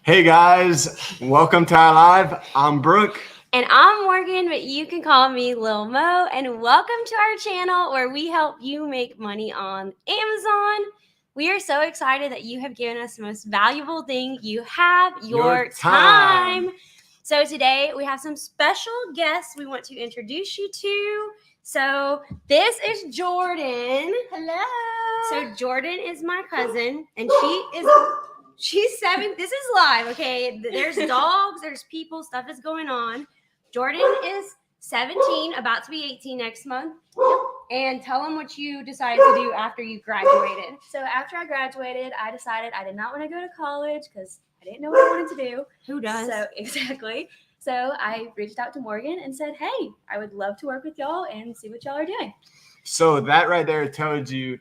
Hey guys, welcome to our live. I'm Brooke. And I'm Morgan, but you can call me Lil Mo. And welcome to our channel where we help you make money on Amazon. We are so excited that you have given us the most valuable thing you have, your time. So today we have some special guests we want to introduce you to. So this is Jordan. Hello. So Jordan is my cousin, and she's 7. This is live, okay? There's dogs, there's people, stuff is going on. Jordan is 17, about to be 18 next month. And tell them what you decided to do after you graduated. So after I graduated, I decided I did not want to go to college because I didn't know what I wanted to do. Who does? So exactly. So I reached out to Morgan and said, hey, I would love to work with y'all and see what y'all are doing. So that right there tells you,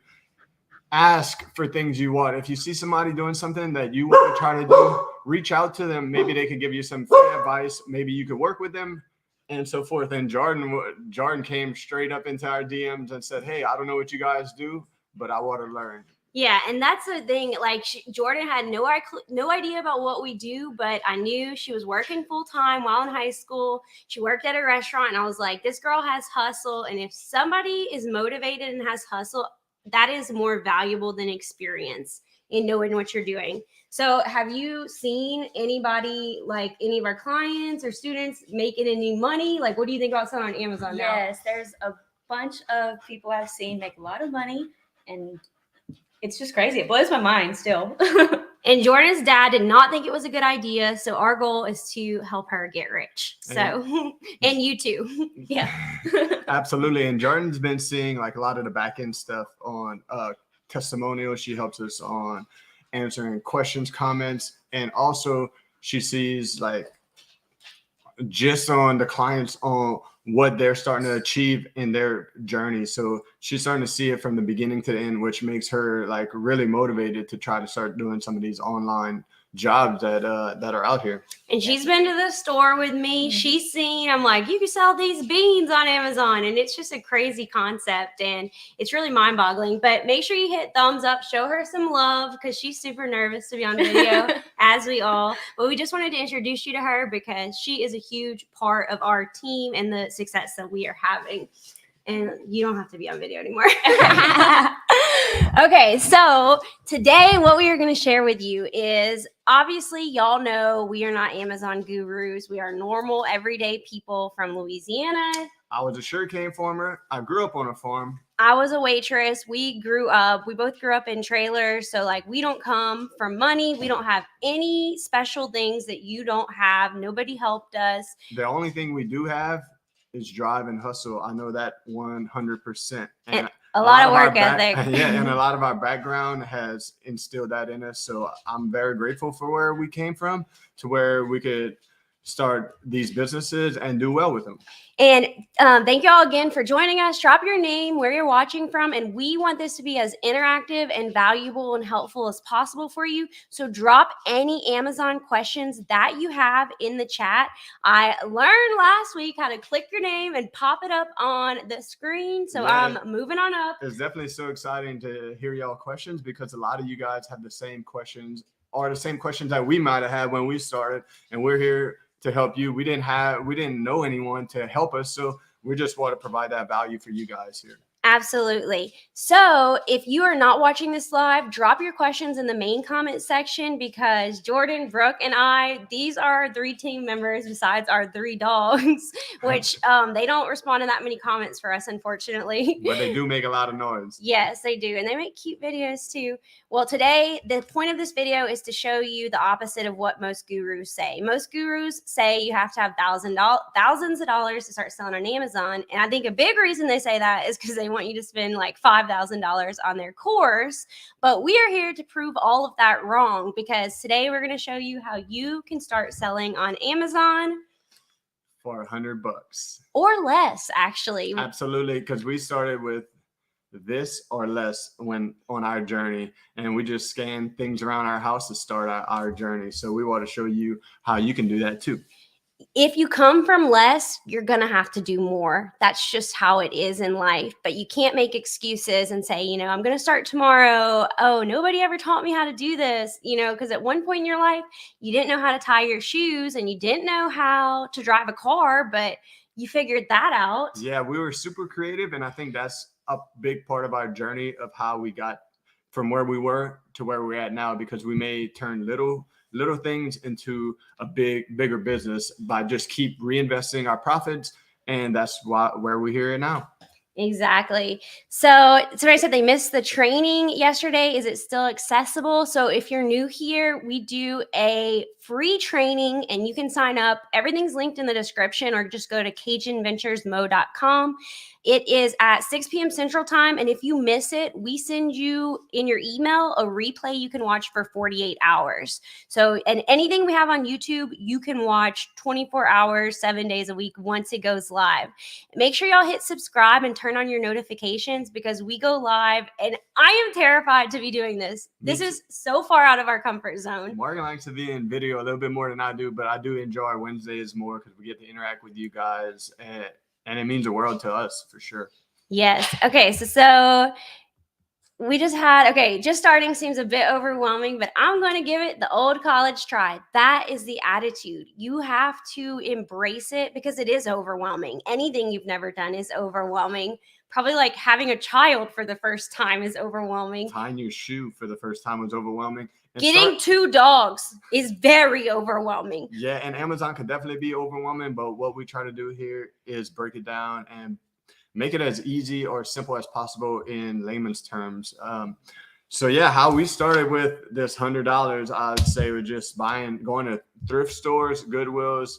ask for things you want. If you see somebody doing something that you want to try to do, reach out to them. Maybe they could give you some free advice. Maybe you could work with them and so forth. And Jordan came straight up into our DMs and said, hey, I don't know what you guys do, but I want to learn. Yeah, and that's the thing. Like, Jordan had no idea about what we do, but I knew she was working full time while in high school. She worked at a restaurant, and I was like, this girl has hustle. And if somebody is motivated and has hustle, that is more valuable than experience in knowing what you're doing. So have you seen anybody, like any of our clients or students, making any money? Like, what do you think about selling on Amazon now? Yes, there's a bunch of people I've seen make a lot of money, and it's just crazy. It blows my mind still. And Jordan's dad did not think it was a good idea. So our goal is to help her get rich. So, and you too. Yeah. Absolutely. And Jordan's been seeing like a lot of the back end stuff on testimonials. She helps us on answering questions, comments, and also she sees like just on the clients on what they're starting to achieve in their journey. So she's starting to see it from the beginning to the end, which makes her like really motivated to try to start doing some of these online jobs that are out here. And she's been to the store with me. She's seen, I'm like, you can sell these beans on Amazon. And it's just a crazy concept. And it's really mind boggling. But make sure you hit thumbs up, show her some love, because she's super nervous to be on video, as we all. But we just wanted to introduce you to her because she is a huge part of our team and the success that we are having. And you don't have to be on video anymore. Okay, so today what we are going to share with you is, obviously, y'all know we are not Amazon gurus. We are normal, everyday people from Louisiana. I was a sugarcane farmer. I grew up on a farm. I was a waitress. We both grew up in trailers. So like, we don't come from money. We don't have any special things that you don't have. Nobody helped us. The only thing we do have is drive and hustle. I know that 100%. And a lot of work ethic. Yeah, and a lot of our background has instilled that in us. So I'm very grateful for where we came from to where we could start these businesses and do well with them. And thank you all again for joining us. Drop your name, where you're watching from, and we want this to be as interactive and valuable and helpful as possible for you. So drop any Amazon questions that you have in the chat. I learned last week how to click your name and pop it up on the screen. So I'm moving on up. It's definitely so exciting to hear y'all questions because a lot of you guys have the same questions or the same questions that we might have had when we started, and we're here to help you. We didn't know anyone to help us, so we just want to provide that value for you guys here. Absolutely. So if you are not watching this live, drop your questions in the main comment section because Jordan, Brooke, and I, these are 3 team members besides our 3 dogs, which they don't respond to that many comments for us, unfortunately. But they do make a lot of noise. Yes, they do. And they make cute videos too. Well, today, the point of this video is to show you the opposite of what most gurus say. Most gurus say you have to have thousands of dollars to start selling on Amazon. And I think a big reason they say that is because they want you to spend like $5,000 on their course. But we are here to prove all of that wrong because today we're going to show you how you can start selling on Amazon for $100 or less, actually. Absolutely, because we started with this or less when on our journey, and we just scan things around our house to start our journey. So we want to show you how you can do that too. if you come from less, you're going to have to do more. That's just how it is in life. But you can't make excuses and say, I'm going to start tomorrow. Oh, nobody ever taught me how to do this, because at one point in your life, you didn't know how to tie your shoes and you didn't know how to drive a car, but you figured that out. Yeah, we were super creative. And I think that's a big part of our journey of how we got from where we were to where we're at now, because we may turn little things into a bigger business by just keep reinvesting our profits. And that's where we're here now. Exactly. So somebody said they missed the training yesterday. Is it still accessible? So if you're new here, we do a free training and you can sign up. Everything's linked in the description, or just go to CajunVenturesMo.com. It is at 6 p.m. Central Time. And if you miss it, we send you in your email a replay you can watch for 48 hours. So, and anything we have on YouTube, you can watch 24 hours, 7 days a week once it goes live. Make sure y'all hit subscribe and turn on your notifications, because we go live and I am terrified to be doing this. This is so far out of our comfort zone. Morgan likes to be in video a little bit more than I do, but I do enjoy Wednesdays more because we get to interact with you guys, and it means the world to us for sure. Yes. Okay. So we just had, just starting seems a bit overwhelming, but I'm going to give it the old college try. That is the attitude. You have to embrace it, because it is overwhelming. Anything you've never done is overwhelming. Probably like having a child for the first time is overwhelming. Tying your shoe for the first time was overwhelming. And getting 2 dogs is very overwhelming. Yeah, and Amazon could definitely be overwhelming, but what we try to do here is break it down and make it as easy or simple as possible in layman's terms. So yeah, how we started with this $100, I'd say we're just going to thrift stores, Goodwills,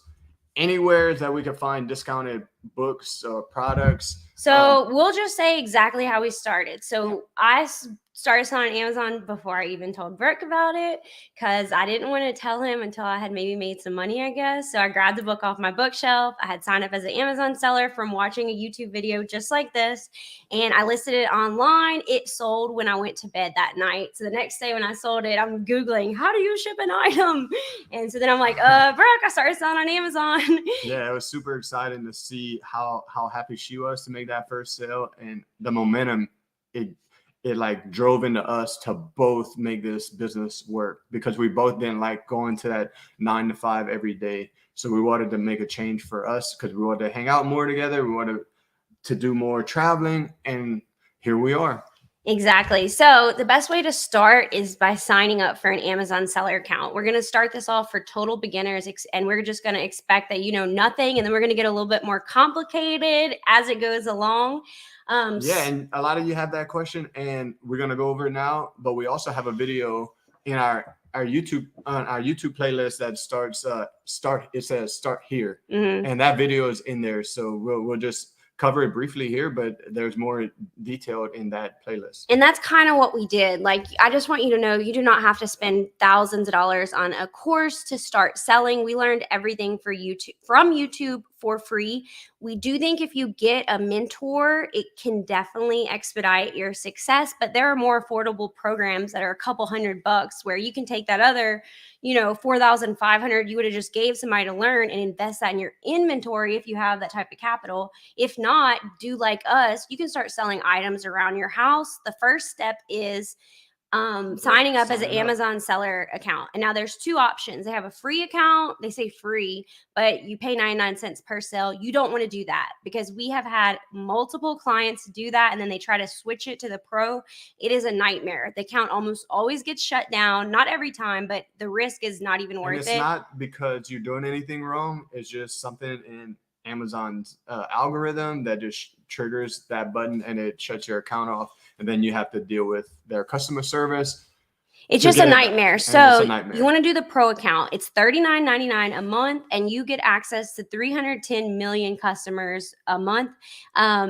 anywhere that we could find discounted books or products. So we'll just say exactly how we started. So I started selling on Amazon before I even told Brooke about it, because I didn't want to tell him until I had maybe made some money, I guess. So I grabbed the book off my bookshelf. I had signed up as an Amazon seller from watching a YouTube video just like this, and I listed it online. It sold when I went to bed that night. So the next day when I sold it, I'm Googling, how do you ship an item? And so then I'm like, Brooke, I started selling on Amazon. Yeah, it was super exciting to see how happy she was to make that first sale, and the momentum it like drove into us to both make this business work, because we both didn't like going to that 9 to 5 every day. So we wanted to make a change for us, because we wanted to hang out more together. We wanted to do more traveling, and here we are. Exactly. So the best way to start is by signing up for an Amazon seller account. We're going to start this off for total beginners, and we're just going to expect that you know nothing, and then we're going to get a little bit more complicated as it goes along. Yeah, and a lot of you have that question, and we're going to go over it now, but we also have a video in our YouTube playlist that it says start here. Mm-hmm. And that video is in there, so we'll just cover it briefly here, but there's more detailed in that playlist. And that's kind of what we did. Like, I just want you to know, you do not have to spend thousands of dollars on a course to start selling. We learned everything from YouTube for free. We do think if you get a mentor, it can definitely expedite your success, but there are more affordable programs that are a couple $100 where you can take that other, $4,500 you would have just gave somebody to learn and invest that in your inventory if you have that type of capital. If not, do like us, you can start selling items around your house. The first step is signing up as an Amazon seller account. And now there's 2 options. They have a free account. They say free, but you pay 99 cents per sale. You don't want to do that, because we have had multiple clients do that, and then they try to switch it to the pro. It is a nightmare. The account almost always gets shut down. Not every time, but the risk is not even worth it. It's not because you're doing anything wrong. It's just something in Amazon's algorithm that just triggers that button and it shuts your account off, and then you have to deal with their customer service. It's just a nightmare. So you want to do the pro account. It's $39.99 a month, and you get access to 310 million customers a month,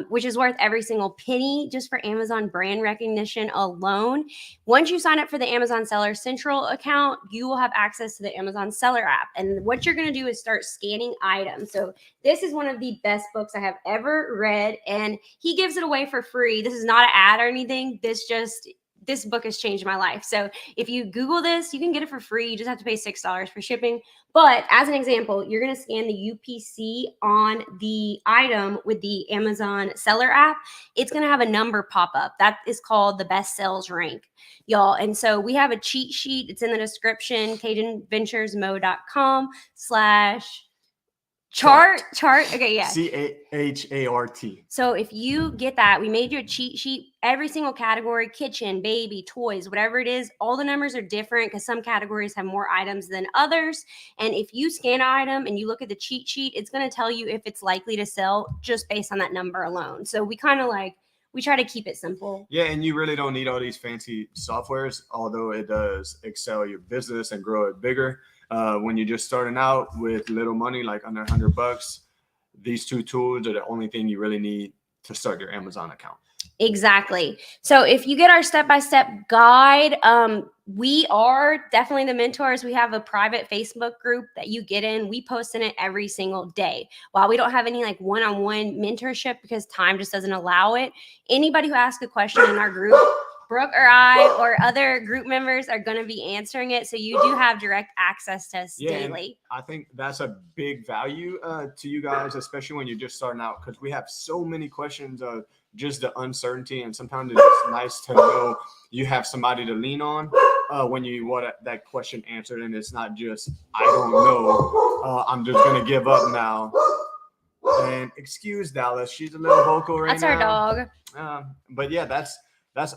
which is worth every single penny just for Amazon brand recognition alone. Once you sign up for the Amazon Seller Central account, you will have access to the Amazon Seller app. And what you're going to do is start scanning items. So this is one of the best books I have ever read, and he gives it away for free. This is not an ad or anything. this book has changed my life. So if you Google this, you can get it for free. You just have to pay $6 for shipping. But as an example, you're going to scan the UPC on the item with the Amazon seller app. It's going to have a number pop up. That is called the best sales rank, y'all. And so we have a cheat sheet. It's in the description, CajunVenturesMo.com/chart. Okay, yeah. CHART. So if you get that, we made you a cheat sheet. Every single category, kitchen, baby, toys, whatever it is, all the numbers are different because some categories have more items than others. And if you scan an item and you look at the cheat sheet, it's going to tell you if it's likely to sell just based on that number alone. So we kind of we try to keep it simple. Yeah, and you really don't need all these fancy softwares, although it does excel your business and grow it bigger. When you're just starting out with little money, like under $100, these two tools are the only thing you really need to start your Amazon account. Exactly. So if you get our step-by-step guide, we are definitely the mentors. We have a private Facebook group that you get in. We post in it every single day. While we don't have any like one-on-one mentorship because time just doesn't allow it, anybody who asks a question in our group, Brooke or I or other group members are going to be answering it. So you do have direct access to us daily. I think that's a big value to you guys, especially when you're just starting out, because we have so many questions of just the uncertainty. And sometimes it's just nice to know you have somebody to lean on when you want that question answered. And it's not just, I don't know, I'm just going to give up now. And excuse Dallas, she's a little vocal right now. That's our dog. But yeah, that's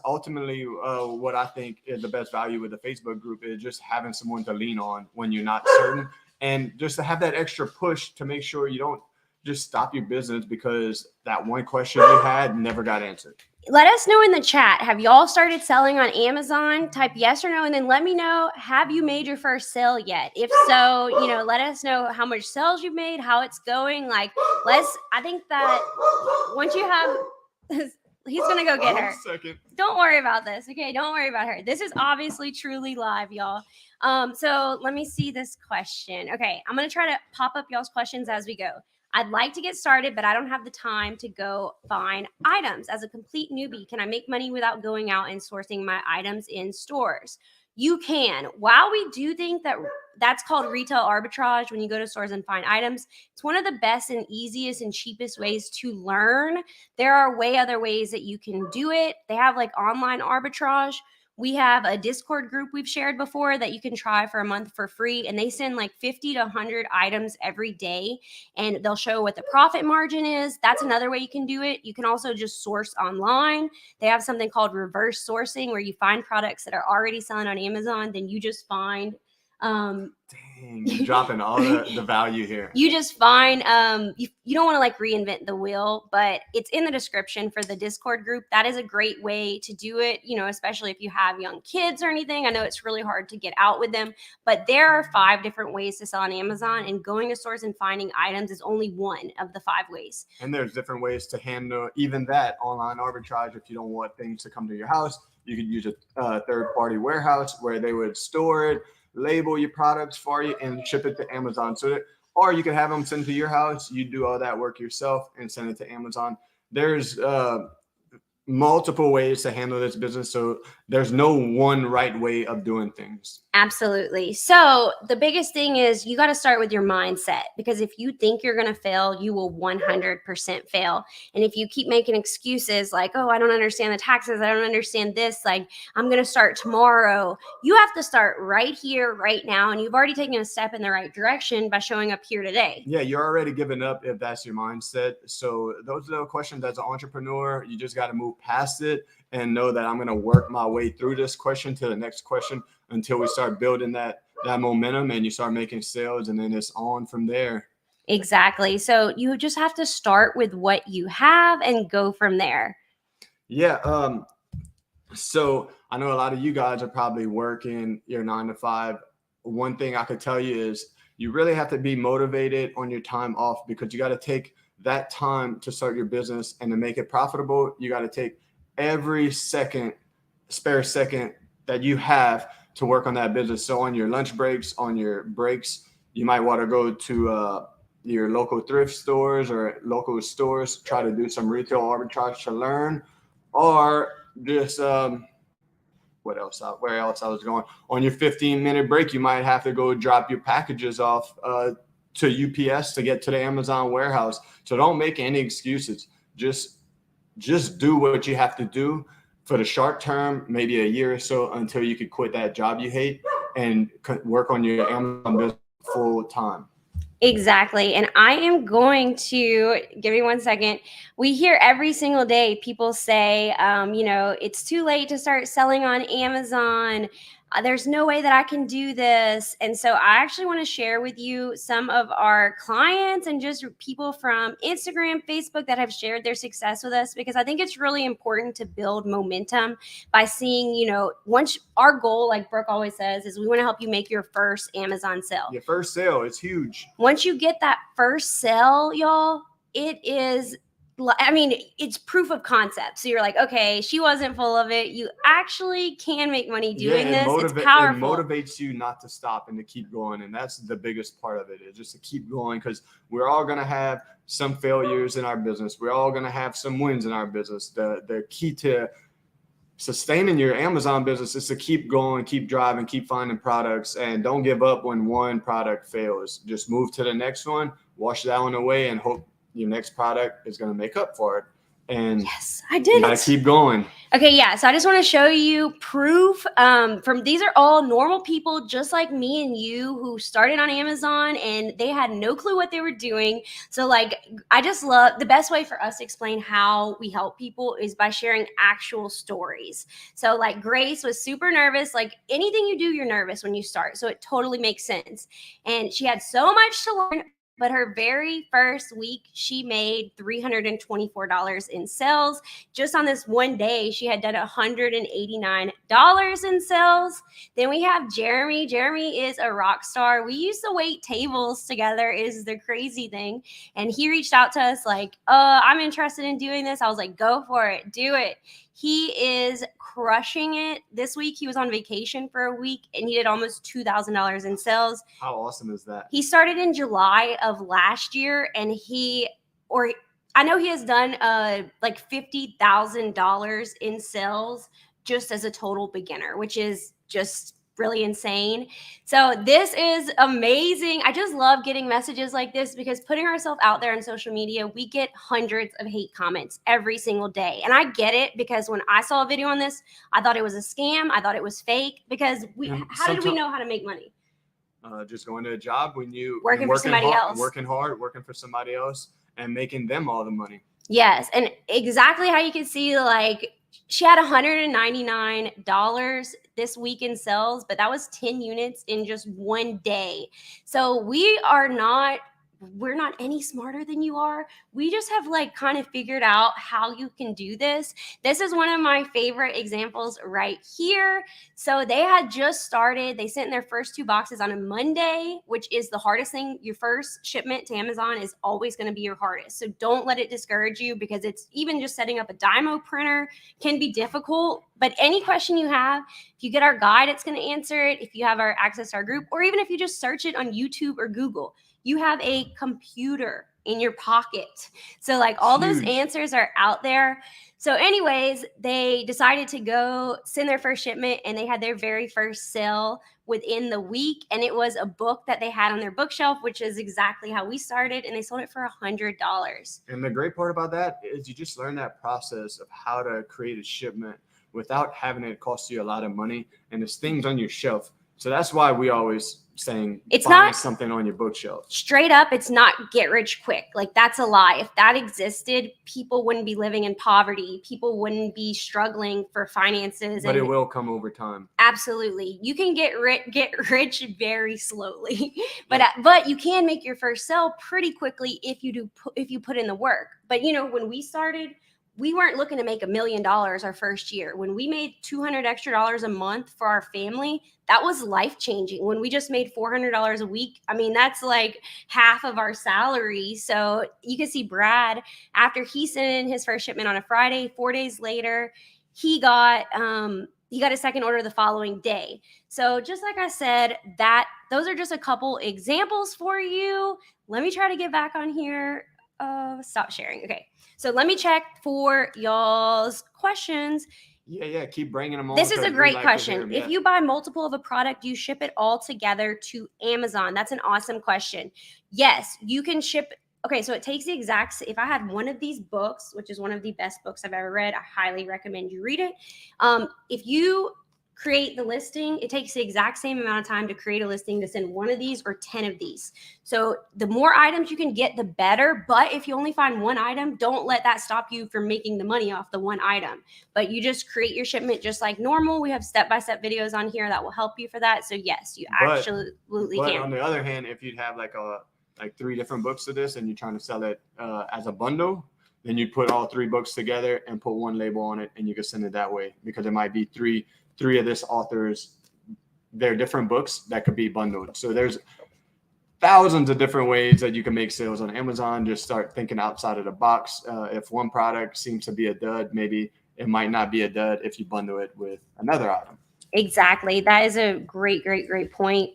ultimately what I think is the best value with the Facebook group, is just having someone to lean on when you're not certain, and just to have that extra push to make sure you don't just stop your business because that one question you had never got answered. Let us know in the chat. Have y'all started selling on Amazon? Type yes or no, and then let me know, have you made your first sale yet? If so, let us know how much sales you've made, how it's going. I think that once you have he's going to go get her. Second. Don't worry about this. Okay. Don't worry about her. This is obviously truly live, y'all. So let me see this question. Okay. I'm going to try to pop up y'all's questions as we go. I'd like to get started, but I don't have the time to go find items. As a complete newbie, can I make money without going out and sourcing my items in stores? You can. While we do think that that's called retail arbitrage, when you go to stores and find items, it's one of the best and easiest and cheapest ways to learn. There are other ways that you can do it. They have like online arbitrage. We have a Discord group we've shared before that you can try for a month for free, and they send like 50 to 100 items every day, and they'll show what the profit margin is. That's another way you can do it. You can also just source online. They have something called reverse sourcing, where you find products that are already selling on Amazon, then you just find Dang, you're dropping all the value here. You just find you don't want to like reinvent the wheel, but it's in the description for the Discord group. That is a great way to do it, especially if you have young kids or anything. I know it's really hard to get out with them, but there are 5 different ways to sell on Amazon, and going to stores and finding items is only one of the 5 ways. And there's different ways to handle even that online arbitrage. If you don't want things to come to your house, you could use a third-party warehouse where they would store it, label your products for you, and ship it to Amazon. Or you can have them sent to your house. You do all that work yourself and send it to Amazon. There's multiple ways to handle this business, so there's no one right way of doing things. Absolutely. So the biggest thing is you got to start with your mindset, because if you think you're going to fail, you will 100% fail. And if you keep making excuses like, oh, I don't understand the taxes, I don't understand this, like I'm going to start tomorrow, you have to start right here, right now. And you've already taken a step in the right direction by showing up here today. Yeah, you're already giving up if that's your mindset. So those little questions as an entrepreneur, you just got to move past it and know that I'm going to work my way through this question to the next question until we start building that momentum and you start making sales, and then it's on from there. Exactly. So you just have to start with what you have and go from there. Yeah. So I know a lot of you guys are probably working your 9 to 5. One thing I could tell you is you really have to be motivated on your time off, because you got to take that time to start your business, and to make it profitable, you got to take every spare second that you have to work on that business. So on your lunch breaks, on your breaks, you might want to go to your local thrift stores or local stores, try to do some retail arbitrage to learn, or just where else I was going. On your 15-minute break, you might have to go drop your packages off to UPS to get to the Amazon warehouse. So don't make any excuses. Just do what you have to do for the short term, maybe a year or so, until you could quit that job you hate and work on your Amazon business full time. Exactly. And I am going to give me 1 second. We hear every single day people say, it's too late to start selling on Amazon. There's no way that I can do this. And so I actually want to share with you some of our clients and just people from Instagram, Facebook that have shared their success with us, because I think it's really important to build momentum by seeing, once our goal, like Brooke always says, is we want to help you make your first Amazon sale. Your first sale, it's huge. Once you get that first sale, y'all, it's proof of concept. So you're like, okay, she wasn't full of it. You actually can make money doing this. It's powerful. It motivates you not to stop and to keep going. And that's the biggest part of it, is just to keep going, because we're all going to have some failures in our business. We're all going to have some wins in our business. The key to sustaining your Amazon business is to keep going, keep driving, keep finding products, and don't give up when one product fails. Just move to the next one, wash that one away, and hope your next product is going to make up for it. And yes, I did. You gotta keep going. Okay, yeah. So I just want to show you proof from these are all normal people just like me and you who started on Amazon and they had no clue what they were doing. So I just love the best way for us to explain how we help people is by sharing actual stories. So Grace was super nervous. Like anything you do, you're nervous when you start. So it totally makes sense. And she had so much to learn. But her very first week, she made $324 in sales. Just on this one day, she had done $189 in sales. Then we have Jeremy. Jeremy is a rock star. We used to wait tables together, is the crazy thing. And he reached out to us I'm interested in doing this. I was like, go for it. Do it. He is crushing it. This week, he was on vacation for a week and he did almost $2,000 in sales. How awesome is that? He started in July of last year and I know he has done $50,000 in sales just as a total beginner, which is just really insane. So this is amazing. I just love getting messages like this because putting ourselves out there on social media, we get hundreds of hate comments every single day. And I get it because when I saw a video on this, I thought it was a scam. I thought it was fake because how did we know how to make money? Just going to a job when you working for somebody else, working hard, working for somebody else and making them all the money. Yes. And exactly how you can see she had $199 this week in sales, but that was 10 units in just one day. So we're not any smarter than you are. We just have kind of figured out how you can do this. This is one of my favorite examples right here. So they had just started. They sent their first 2 boxes on a Monday, which is the hardest thing. Your first shipment to Amazon is always going to be your hardest. So don't let it discourage you because it's even just setting up a Dymo printer can be difficult. But any question you have, if you get our guide, it's going to answer it. If you have our access to our group, or even if you just search it on YouTube or Google, you have a computer in your pocket. So all those answers are out there. So anyways, they decided to go send their first shipment and they had their very first sale within the week. And it was a book that they had on their bookshelf, which is exactly how we started. And they sold it for $100. And the great part about that is you just learn that process of how to create a shipment without having it cost you a lot of money. And there's things on your shelf. So that's why we always saying it's find not something on your bookshelf. Straight up, it's not get rich quick. That's a lie. If that existed, people wouldn't be living in poverty. People wouldn't be struggling for finances. But it will come over time. Absolutely. You can get rich very slowly. But you can make your first sale pretty quickly if you put in the work. But when we started, we weren't looking to make $1 million our first year. When we made $200 extra a month for our family, that was life-changing. When we just made $400 a week, that's half of our salary. So you can see Brad, after he sent in his first shipment on a Friday, 4 days later, he got a second order the following day. So just like I said, those are just a couple examples for you. Let me try to get back on here. Stop sharing. Okay. So let me check for y'all's questions. Yeah. Keep bringing them on. This is a 'cause we great like to hear question. 'em, If yeah. you buy multiple of a product, do you ship it all together to Amazon? That's an awesome question. Yes, you can ship. Okay, so it takes the exact. If I had one of these books, which is one of the best books I've ever read, I highly recommend you read it. If you create the listing, it takes the exact same amount of time to create a listing to send one of these or 10 of these. So the more items you can get, the better. But if you only find one item, don't let that stop you from making the money off the one item. But you just create your shipment just like normal. We have step-by-step videos on here that will help you for that. So yes, you absolutely But can. on the other hand, if you'd have like 3 different books of this and you're trying to sell it as a bundle, then you put all 3 books together and put one label on it, and you can send it that way, because it might be three of this author's, they're different books that could be bundled. So there's thousands of different ways that you can make sales on Amazon. Just start thinking outside of the box. If one product seems to be a dud, maybe it might not be a dud if you bundle it with another item. Exactly. That is a great point.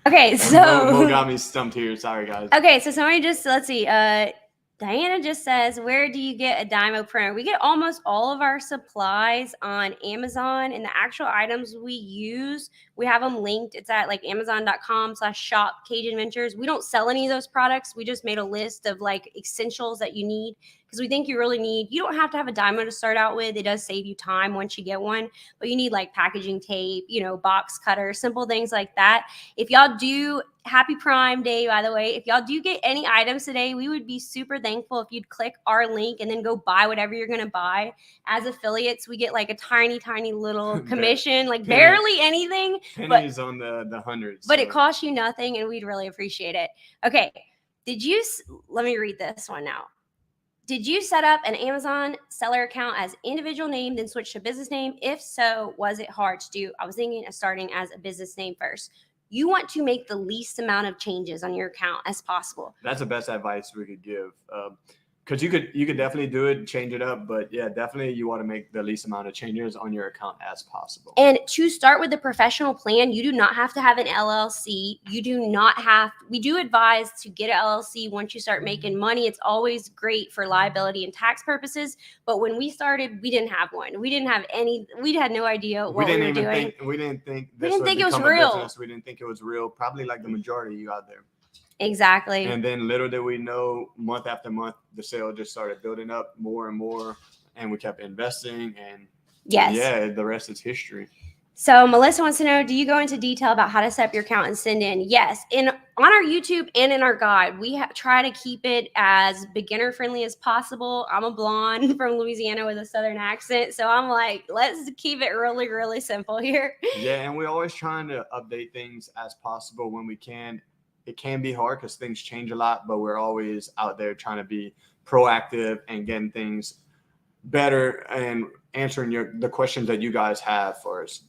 Okay, so Mo got me stumped here. Sorry, guys. Okay, so somebody just, let's see. Diana just says, where do you get a Dymo printer? We get almost all of our supplies on Amazon, and the actual items we use, we have them linked. It's at like amazon.com/shop Cajun Ventures. We don't sell any of those products. We just made a list of like essentials that you need, because we think you really need. You don't have to have a Dymo to start out with. It does save you time once you get one, but you need like packaging tape, box cutter, simple things like that. If y'all do, happy Prime Day, by the way. If y'all do get any items today, we would be super thankful if you'd click our link and then go buy whatever you're going to buy. As affiliates, we get like a tiny little commission, like barely anything. Pennies on the hundreds. But it costs you nothing, and we'd really appreciate it. Okay. Let me read this one now. Did you set up an Amazon seller account as individual name, then switch to business name? If so, was it hard to do? I was thinking of starting as a business name first. You want to make the least amount of changes on your account as possible. That's the best advice we could give. Because you could definitely do it, change it up, but yeah, definitely you want to make the least amount of changes on your account as possible. And to start with the professional plan, you do not have to have an LLC. We do advise to get an LLC once you start making money. It's always great for liability and tax purposes. But when we started, we didn't have one. We had no idea what we were doing. We didn't think it was real. Business. We didn't think it was real. Probably like the majority of you out there. Exactly. And then little did we know, month after month, the sale just started building up more and more, and we kept investing, and the rest is history. So Melissa wants to know, do you go into detail about how to set up your account and send in? Yes. On our YouTube and in our guide, we try to keep it as beginner friendly as possible. I'm a blonde from Louisiana with a Southern accent, so I'm like, let's keep it really simple here. Yeah, and we're always trying to update things as possible when we can. It can be hard because things change a lot, but we're always out there trying to be proactive and getting things better and answering the questions that you guys have for us.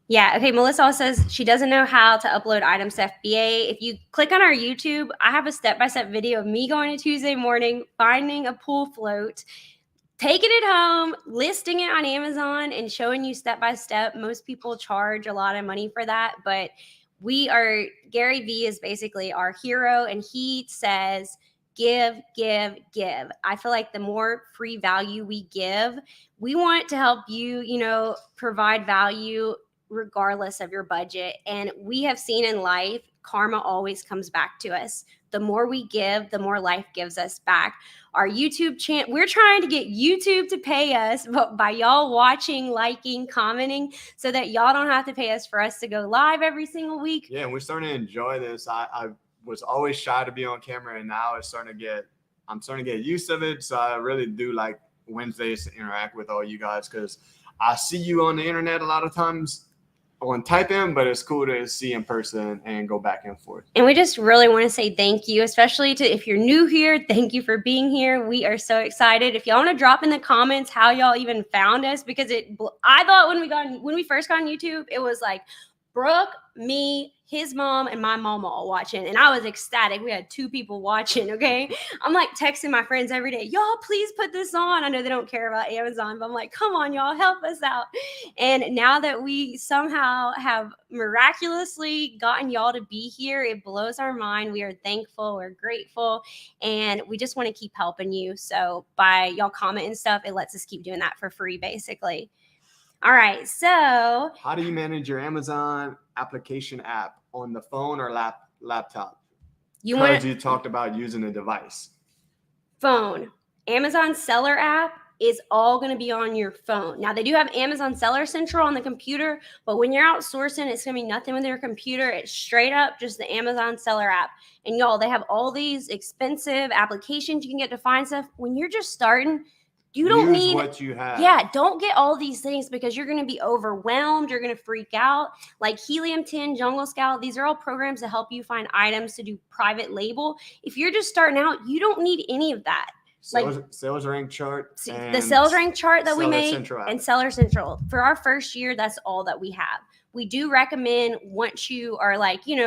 Yeah. Okay. Melissa also says she doesn't know how to upload items to FBA. If you click on our YouTube, I have a step-by-step video of me going to Tuesday morning, finding a pool float, taking it home, listing it on Amazon, and showing you step-by-step. Most people charge a lot of money for that, but Gary V is basically our hero, and he says, give. I feel like the more free value we give, we want to help you, provide value regardless of your budget. And we have seen in life, karma always comes back to us. The more we give, the more life gives us back. Our YouTube channel, we're trying to get YouTube to pay us, but by y'all watching, liking, commenting, so that y'all don't have to pay us for us to go live every single week. Yeah, and we're starting to enjoy this. I was always shy to be on camera, and now I'm starting to get used to it. So I really do like Wednesdays to interact with all you guys, because I see you on the internet a lot of times on type in, but it's cool to see in person and go back and forth. And we just really want to say thank you, especially if you're new here. Thank you for being here. We are so excited. If y'all want to drop in the comments how y'all even found us, because I thought when we first got on YouTube, it was like Brooke, me, his mom, and my mom all watching. And I was ecstatic. We had 2 people watching, okay? I'm like texting my friends every day, y'all, please put this on. I know they don't care about Amazon, but I'm like, come on, y'all, help us out. And now that we somehow have miraculously gotten y'all to be here, it blows our mind. We are thankful, we're grateful, and we just want to keep helping you. So by y'all commenting stuff, it lets us keep doing that for free, basically. All right, so How do you manage your Amazon application app on the phone or laptop? Because you talked about using a device. Phone. Amazon Seller app is all going to be on your phone. Now, they do have Amazon Seller Central on the computer, but when you're outsourcing, it's going to be nothing with your computer. It's straight up just the Amazon Seller app. And y'all, they have all these expensive applications you can get to find stuff. When you're just starting, you don't need what you have. Yeah, don't get all these things because you're going to be overwhelmed. You're going to freak out. Like Helium 10, Jungle Scout, these are all programs to help you find items to do private label. If you're just starting out, you don't need any of that. Sales rank chart. The sales rank chart that we make Central and Seller Central. For our first year, that's all that we have. We do recommend, once you are like, this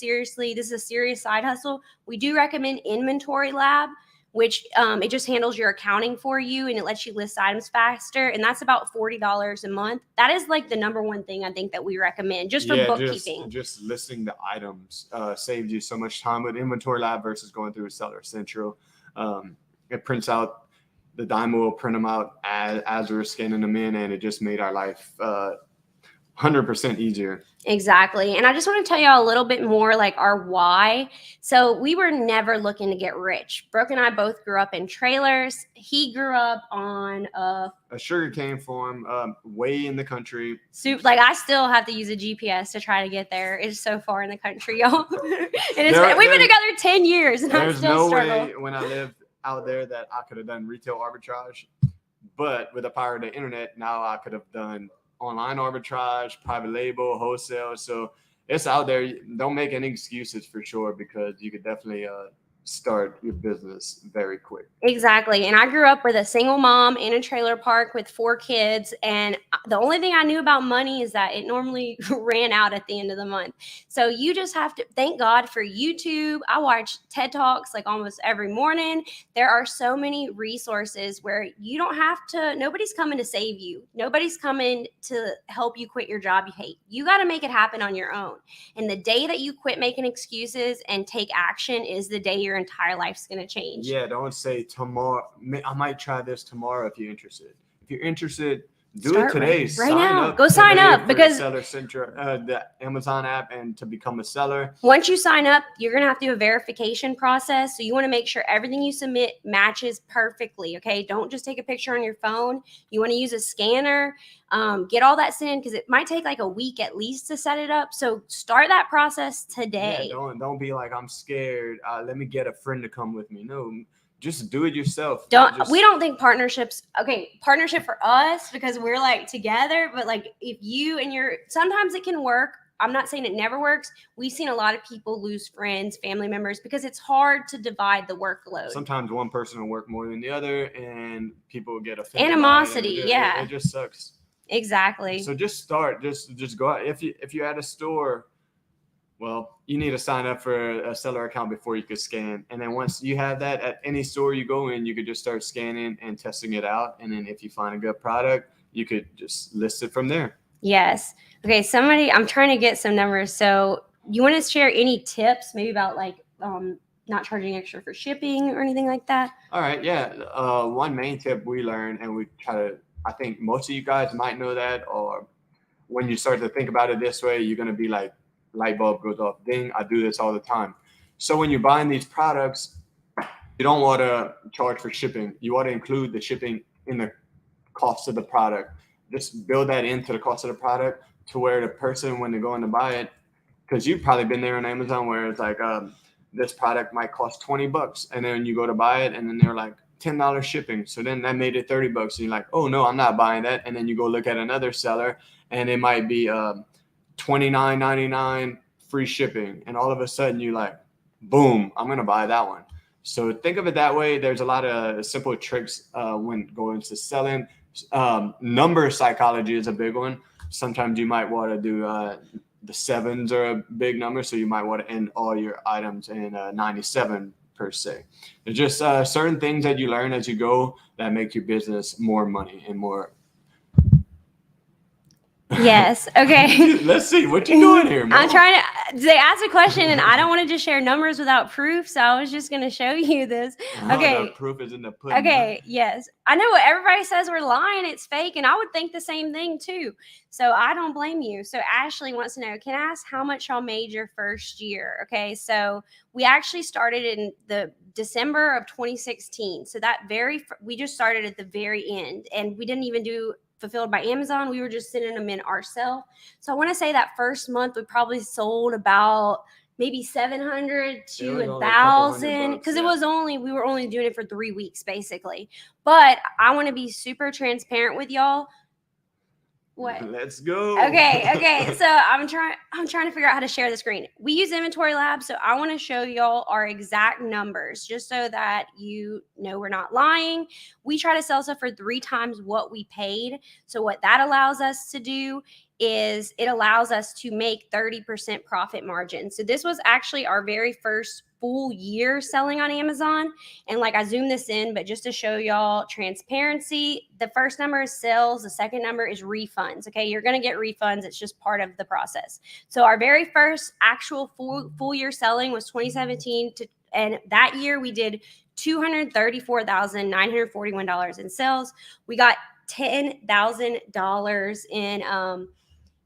is a serious side hustle, we do recommend Inventory Lab, which it just handles your accounting for you and it lets you list items faster. And that's about $40 a month. That is like the number one thing I think that we recommend just for bookkeeping. Just listing the items saves you so much time with Inventory Lab versus going through Seller Central. It prints out, the Dymo will print them out as we're scanning them in, and it just made our life 100% easier. Exactly. And I just want to tell y'all a little bit more like our why. So we were never looking to get rich. Brooke and I both grew up in trailers. He grew up on a sugarcane farm way in the country. Like I still have to use a GPS to try to get there. It's so far in the country, y'all. We've been together 10 years and I still struggle. There's no way when I lived out there that I could have done retail arbitrage. But with the power of the internet, now I could have done online arbitrage, private label, wholesale. So it's out there. Don't make any excuses for sure, because you could definitely start your business very quick. Exactly. And I grew up with a single mom in a trailer park with 4 kids. And the only thing I knew about money is that it normally ran out at the end of the month. So you just have to thank God for YouTube. I watch TED Talks like almost every morning. There are so many resources where you don't have to, nobody's coming to save you. Nobody's coming to help you quit your job you hate. You got to make it happen on your own. And the day that you quit making excuses and take action is the day your entire life's going to change. Yeah, don't say tomorrow. I might try this tomorrow if you're interested. If you're interested, do it today. Right now. Go sign up because Seller Central, the Amazon app, and to become a seller. Once you sign up, you're going to have to do a verification process. So you want to make sure everything you submit matches perfectly. Okay. Don't just take a picture on your phone. You want to use a scanner. Get all that sent in because it might take like a week at least to set it up. So start that process today. Yeah, don't be like, I'm scared. Let me get a friend to come with me. No, just do it yourself. We don't think partnership for us because we're like together, but like if you and sometimes it can work. I'm not saying it never works. We've seen a lot of people lose friends, family members, because it's hard to divide the workload. Sometimes one person will work more than the other and people will get offended. Animosity. It just sucks. Exactly. So just start, just go out. If you're at a store, well, you need to sign up for a seller account before you could scan. And then once you have that at any store you go in, you could just start scanning and testing it out. And then if you find a good product, you could just list it from there. Yes. Okay. I'm trying to get some numbers. So you want to share any tips maybe about like not charging extra for shipping or anything like that? All right. Yeah. One main tip we learned, and we try to, I think most of you guys might know that, or when you start to think about it this way, you're going to be like, light bulb goes off. Ding, I do this all the time. So when you're buying these products, you don't want to charge for shipping. You want to include the shipping in the cost of the product. Just build that into the cost of the product to where the person, when they're going to buy it, because you've probably been there on Amazon where it's like, this product might cost $20, and then you go to buy it and then they're like $10 shipping. So then that made it $30 and you're like, oh no, I'm not buying that. And then you go look at another seller and it might be $29.99 free shipping, and all of a sudden you like, boom, I'm gonna buy that one. So think of it that way. There's a lot of simple tricks when going to selling. Number psychology is a big one. Sometimes you might want to do the sevens are a big number, so you might want to end all your items in 97 per se. There's just certain things that you learn as you go that make your business more money and more. Yes. Okay. Let's see what you doing here, Mo. I'm trying to. They asked a question, and I don't want to just share numbers without proof, so I was just going to show you this. Okay. The proof is in the pudding. Okay. Yes, I know what everybody says. We're lying. It's fake, and I would think the same thing too. So I don't blame you. So Ashley wants to know, can I ask how much y'all made your first year? Okay. So we actually started in the December of 2016. So that we just started at the very end, and we didn't even do fulfilled by Amazon. We were just sending them in ourselves. So I want to say that first month we probably sold about maybe 700 to 1,000 because we were only doing it for 3 weeks basically. But I want to be super transparent with y'all. What? Let's go. Okay. So I'm trying to figure out how to share the screen. We use Inventory Lab, so I want to show y'all our exact numbers just so that you know we're not lying. We try to sell stuff for 3 times what we paid. So what that allows us to do is it allows us to make 30% profit margin. So this was actually our very first full year selling on Amazon. And like I zoomed this in, but just to show y'all transparency, the first number is sales. The second number is refunds. Okay. You're going to get refunds. It's just part of the process. So our very first actual full year selling was 2017 and that year we did $234,941 in sales. We got $10,000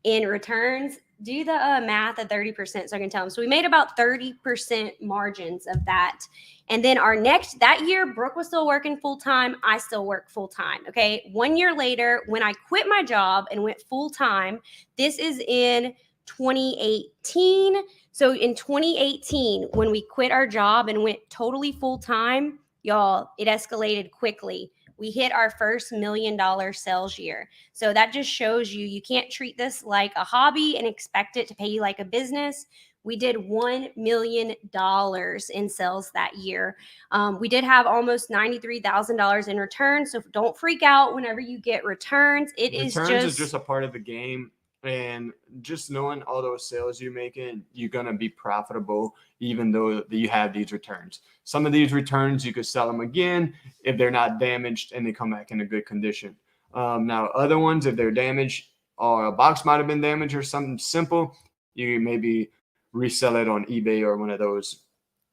in returns. Do the math at 30% so I can tell them. So we made about 30% margins of that. And then that year, Brooke was still working full-time. I still work full-time. Okay. 1 year later, when I quit my job and went full-time, this is in 2018. So in 2018, when we quit our job and went totally full-time, y'all, it escalated quickly. We hit our first $1 million sales year. So that just shows you can't treat this like a hobby and expect it to pay you like a business. We did $1 million in sales that year. We did have almost $93,000 in returns. So don't freak out whenever you get returns. Returns is just a part of the game. And just knowing all those sales you're making, you're going to be profitable, even though you have these returns. Some of these returns, you could sell them again if they're not damaged and they come back in a good condition. Now, other ones, if they're damaged or a box might have been damaged or something simple, you maybe resell it on eBay or one of those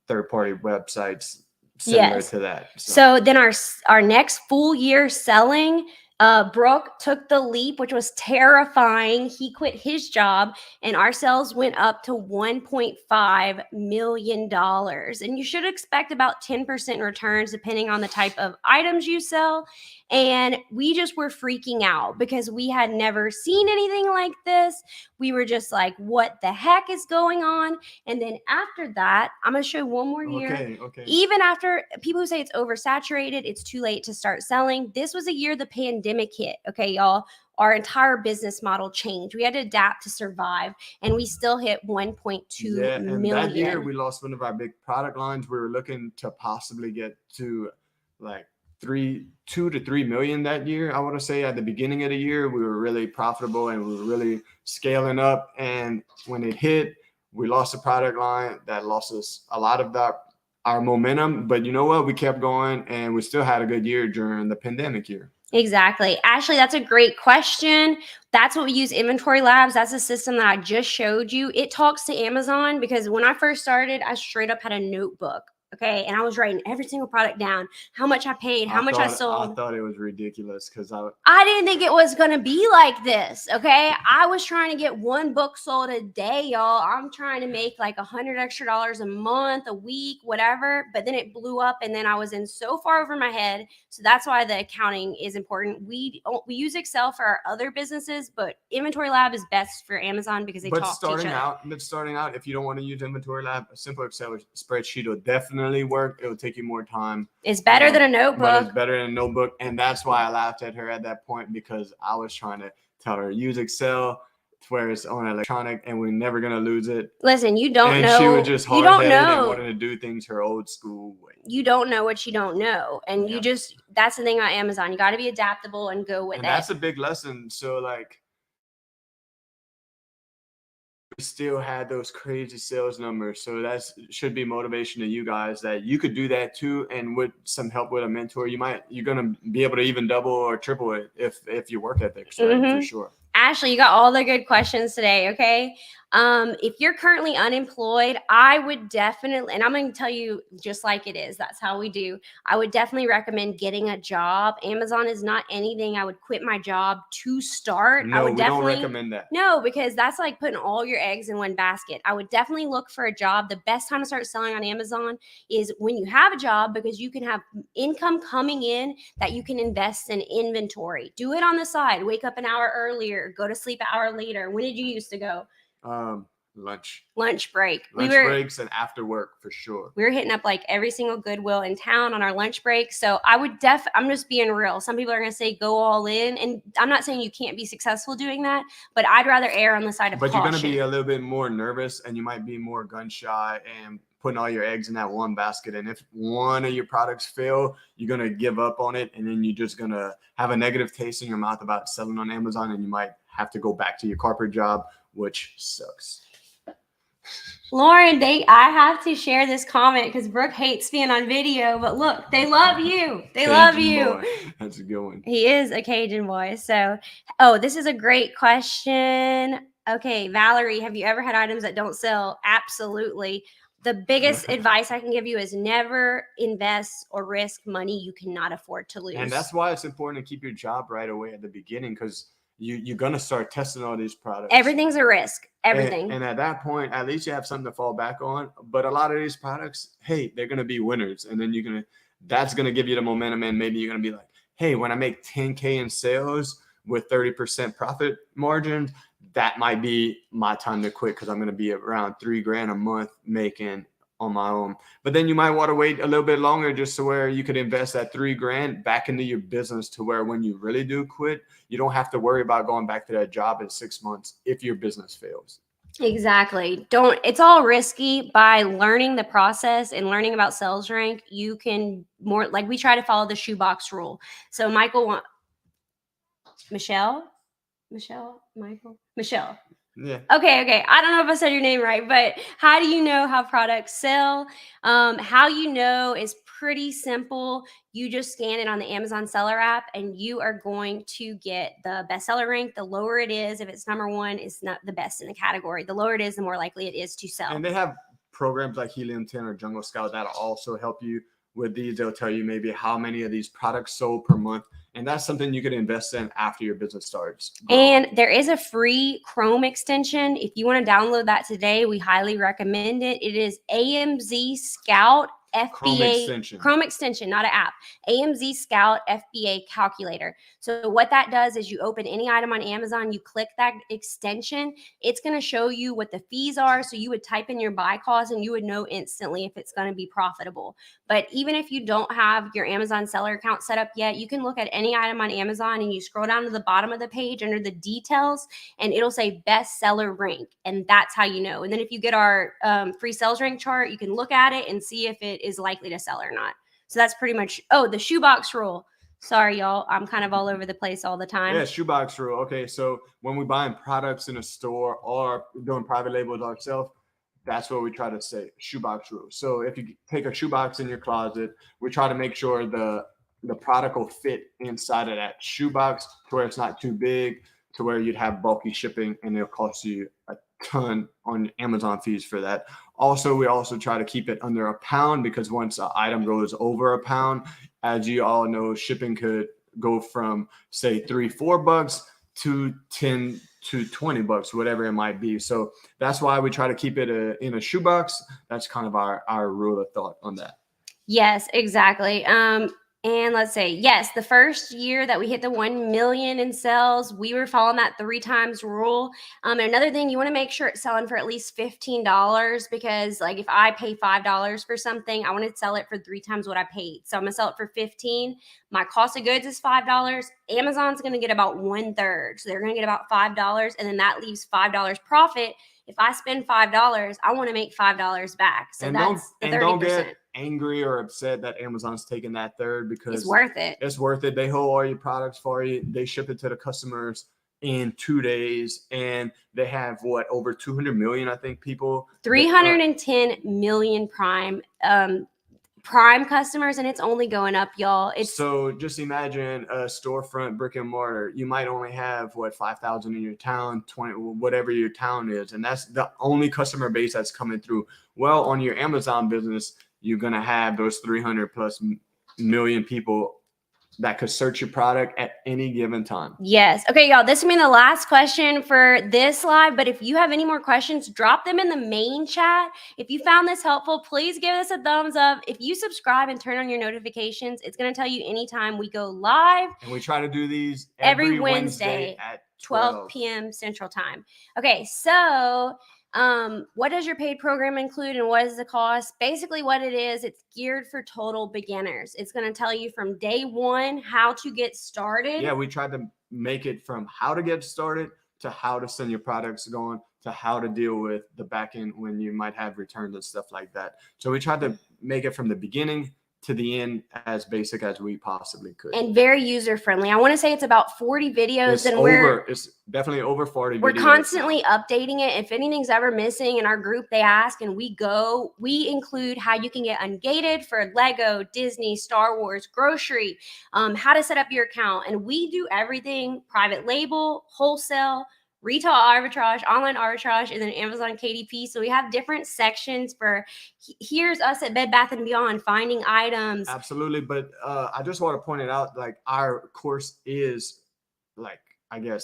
third-party websites similar to that. So then our next full year selling, Brooke took the leap, which was terrifying. He quit his job and our sales went up to $1.5 million. And you should expect about 10% returns depending on the type of items you sell. And we just were freaking out because we had never seen anything like this. We were just like, what the heck is going on? And then after that, I'm going to show one more year. Okay. Even after people who say it's oversaturated, it's too late to start selling. This was a year the pandemic hit. Okay, y'all. Our entire business model changed. We had to adapt to survive, and we still hit 1.2 million. That year, we lost one of our big product lines. We were looking to possibly get to like 2 to 3 million that year. I want to say at the beginning of the year, we were really profitable and we were really scaling up. And when it hit, we lost a product line that lost us a lot of our momentum. But you know what? We kept going and we still had a good year during the pandemic year. Exactly. Ashley, that's a great question. That's what we use Inventory Labs. That's a system that I just showed you. It talks to Amazon because when I first started, I straight up had a notebook. Okay. And I was writing every single product down, how much I paid, how much I sold. I thought it was ridiculous because I didn't think it was going to be like this. Okay. I was trying to get 1 book sold a day, y'all. I'm trying to make like $100 extra a month, a week, whatever. But then it blew up and then I was in so far over my head. So that's why the accounting is important. We use Excel for our other businesses, but Inventory Lab is best for Amazon because they talk to each other. But starting out, if you don't want to use Inventory Lab, a simple Excel spreadsheet will definitely work. It will take you more time. It's better than a notebook. But it's better than a notebook. And that's why I laughed at her at that point because I was trying to tell her use Excel where it's on electronic and we're never going to lose it. Listen, you don't know. And she was just hard-headed and wanted to do things her old school way. You don't know what you don't know. And that's the thing about Amazon. You got to be adaptable and go with it. That's a big lesson. So like we still had those crazy sales numbers. So that should be motivation to you guys that you could do that too. And with some help with a mentor, you're going to be able to even double or triple it if your work ethic's right, for sure. Ashley, you got all the good questions today. Okay. If you're currently unemployed, I would definitely, and I'm going to tell you just like it is, that's how we do. I would definitely recommend getting a job. Amazon is not anything I would quit my job to start. No, I would we definitely don't recommend that. No, because that's like putting all your eggs in one basket. I would definitely look for a job. The best time to start selling on Amazon is when you have a job, because you can have income coming in that you can invest in inventory. Do it on the side. Wake up an hour earlier, go to sleep an hour later. When did you used to go? Lunch break. Breaks and after work for sure. We were hitting up like every single Goodwill in town on our lunch break. So I would I'm just being real. Some people are going to say go all in, and I'm not saying you can't be successful doing that, but I'd rather err on the side of caution. But you're going to be a little bit more nervous, and you might be more gun shy and putting all your eggs in that one basket. And if one of your products fail, you're going to give up on it, and then you're just going to have a negative taste in your mouth about selling on Amazon, and you might have to go back to your corporate job, which sucks. Lauren, I have to share this comment because Brooke hates being on video, but look, they love you. They love you. Boy. That's a good one. He is a Cajun boy. So, this is a great question. Okay, Valerie, have you ever had items that don't sell? Absolutely. The biggest advice I can give you is never invest or risk money you cannot afford to lose. And that's why it's important to keep your job right away at the beginning, because you're going to start testing all these products. Everything's a risk. Everything. And at that point, at least you have something to fall back on. But a lot of these products, hey, they're going to be winners. And then that's going to give you the momentum. And maybe you're going to be like, hey, when I make 10K in sales with 30% profit margins, that might be my time to quit, because I'm going to be around $3,000 a month making on my own. But then you might want to wait a little bit longer, just to where you could invest that $3,000 back into your business, to where when you really do quit, you don't have to worry about going back to that job in 6 months if your business fails. Exactly. It's all risky. By learning the process and learning about sales rank, you can we try to follow the shoebox rule. So Michelle. Yeah. Okay. I don't know if I said your name right, but how do you know how products sell? How you know is pretty simple. You just scan it on the Amazon seller app, and you are going to get the bestseller rank. The lower it is, if it's number one, it's not the best in the category. The lower it is, the more likely it is to sell. And they have programs like Helium 10 or Jungle Scout that'll also help you with these. They'll tell you maybe how many of these products sold per month. And that's something you could invest in after your business starts. And there is a free Chrome extension. If you want to download that today, we highly recommend it. It is AMZ Scout FBA Chrome extension, not an app. AMZ Scout FBA calculator. So what that does is you open any item on Amazon, you click that extension, it's going to show you what the fees are. So you would type in your buy cost and you would know instantly if it's going to be profitable. But even if you don't have your Amazon seller account set up yet, you can look at any item on Amazon and you scroll down to the bottom of the page under the details, and it'll say bestseller rank. And that's how you know. And then if you get our free sales rank chart, you can look at it and see if it is likely to sell or not. So that's pretty much, the shoebox rule. Sorry, y'all. I'm kind of all over the place all the time. Yeah, shoebox rule. Okay, so when we're buying products in a store or doing private labels ourselves, that's what we try to say, shoebox rule. So if you take a shoebox in your closet, we try to make sure the product will fit inside of that shoebox to where it's not too big, to where you'd have bulky shipping and it'll cost you a ton on Amazon fees for that. Also, we also try to keep it under a pound, because once an item goes over a pound, as you all know, shipping could go from say $3-4 to $10 to $20, whatever it might be. So that's why we try to keep it in a shoebox. That's kind of our rule of thought on that. Yes, exactly. And let's say, yes, the first year that we hit the 1 million in sales, we were following that 3 times rule. And another thing, you want to make sure it's selling for at least $15, because like if I pay $5 for something, I want to sell it for 3 times what I paid. So I'm going to sell it for $15. My cost of goods is $5. Amazon's going to get about 1/3. So they're going to get about $5. And then that leaves $5 profit. If I spend $5, I want to make $5 back. So and that's the 30%. Don't get angry or upset that Amazon's taking that third, because it's worth it. It's worth it. They hold all your products for you. They ship it to the customers. in 2 days, and they have over 200 million, I think, people. 310 million Prime customers, and it's only going up, y'all. So just imagine a storefront, brick and mortar. You might only have 5,000 in your town, 20, whatever your town is, and that's the only customer base that's coming through. Well, on your Amazon business, you're gonna have those 300 plus million people that could search your product at any given time. Yes. Okay, y'all, this will be the last question for this live, but if you have any more questions, drop them in the main chat. If you found this helpful, please give us a thumbs up. If you subscribe and turn on your notifications, it's going to tell you anytime we go live. And we try to do these every Wednesday at 12 p.m. Central Time. Okay, so what does your paid program include and what is the cost? Basically what it is, it's geared for total beginners. It's going to tell you from day one how to get started. Yeah, we tried to make it from how to get started to how to send your products going to how to deal with the back end when you might have returns and stuff like that. So we tried to make it from the beginning to the end as basic as we possibly could. And very user-friendly. I want to say it's about 40 videos. It's definitely over 40 we're videos. We're constantly updating it. If anything's ever missing in our group, they ask and we include how you can get ungated for Lego, Disney, Star Wars, grocery, how to set up your account. And we do everything private label, wholesale, retail arbitrage, online arbitrage, and then Amazon KDP. So we have different sections for here's us at Bed Bath & Beyond finding items. Absolutely. But I just want to point it out, like our course is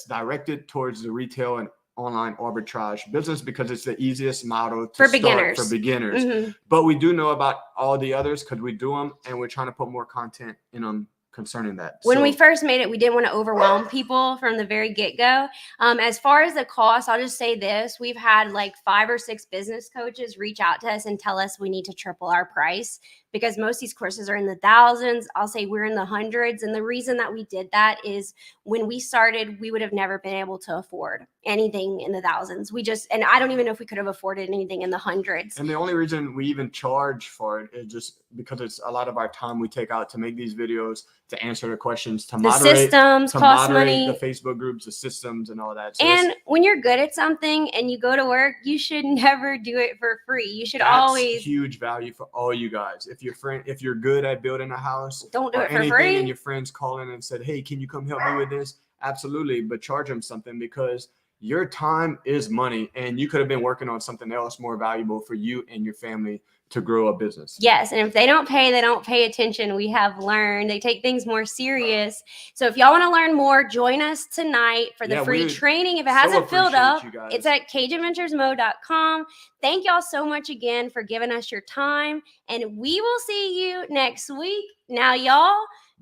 directed towards the retail and online arbitrage business because it's the easiest model to for start beginners. For beginners. Mm-hmm. But we do know about all the others because we do them and we're trying to put more content in them concerning that. When we first made it, we didn't want to overwhelm people from the very get-go. As far as the cost, I'll just say this. We've had 5 or 6 business coaches reach out to us and tell us we need to triple our price because most of these courses are in the thousands. I'll say we're in the hundreds. And the reason that we did that is when we started, we would have never been able to afford anything in the thousands. And I don't even know if we could have afforded anything in the hundreds. And the only reason we even charge for it is just because it's a lot of our time we take out to make these videos, to answer the questions, to moderate the systems, cost money, the Facebook groups, the systems, and all that. So and when you're good at something and you go to work, you should never do it for free. You should always huge value for all you guys. If you're good at building a house, don't do it for anything, free. And your friends call in and said, "Hey, can you come help me with this?" Absolutely, but charge them something because your time is money, and you could have been working on something else more valuable for you and your family to grow a business. Yes, and if they don't pay attention. We have learned they take things more serious. So if y'all want to learn more, join us tonight for the free training. If it hasn't filled up, it's at cageadventuresmo.com. Thank y'all so much again for giving us your time, and we will see you next week. Now, y'all,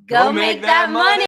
go make that money.